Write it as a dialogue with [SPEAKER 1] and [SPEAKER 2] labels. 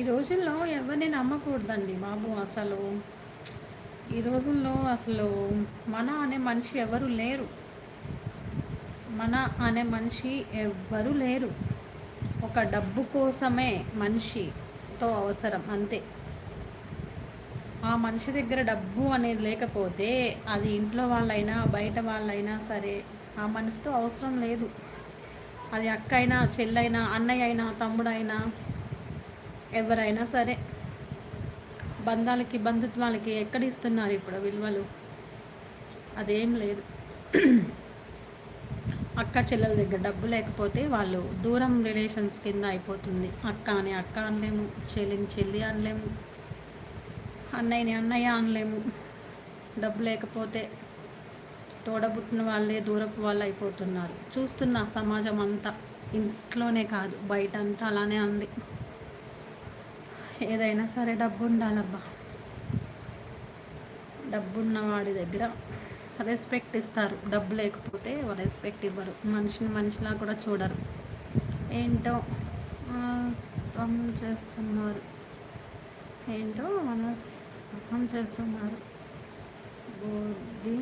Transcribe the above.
[SPEAKER 1] ఈ రోజుల్లో ఎవరిని నమ్మకూడదండి బాబు అసలు. ఈ రోజుల్లో అసలు మన అనే మనిషి ఎవరు లేరు. మన అనే మనిషి ఎవ్వరు లేరు. ఒక డబ్బు కోసమే మనిషితో అవసరం అంతే. ఆ మనిషి దగ్గర డబ్బు అనేది లేకపోతే అది ఇంట్లో వాళ్ళైనా బయట వాళ్ళైనా సరే ఆ మనిషితో అవసరం లేదు. అది అక్క అయినా చెల్లైనా అన్నయ్య అయినా తమ్ముడైనా ఎవరైనా సరే. బంధాలకి బంధుత్వాలకి ఎక్కడ ఇస్తున్నారు ఇప్పుడు విలువలు? అదేం లేదు. అక్క చెల్లెల దగ్గర డబ్బు లేకపోతే వాళ్ళు దూరం రిలేషన్స్ కింద అయిపోతుంది. అక్క అని అక్క అనలేము, చెల్లిని చెల్లి అనలేము, అన్నయ్యని అన్నయ్య అనలేము. డబ్బు లేకపోతే తోడబుట్టిన వాళ్ళే దూరపు వాళ్ళు అయిపోతున్నారు. చూస్తున్న సమాజం అంతా, ఇంట్లోనే కాదు బయట అంతా అలానే ఉంది. ఏదైనా సరే డబ్బు ఉండాలబ్బా. డబ్బున్న వాడి దగ్గర రెస్పెక్ట్ ఇస్తారు. డబ్బు లేకపోతే రెస్పెక్ట్ ఇవ్వరు. మనిషిని మనిషిలా కూడా చూడరు. ఏంటో స్తమం చేస్తున్నారు. ఏంటో మన స్తమం చేస్తున్నారు. బోర్డి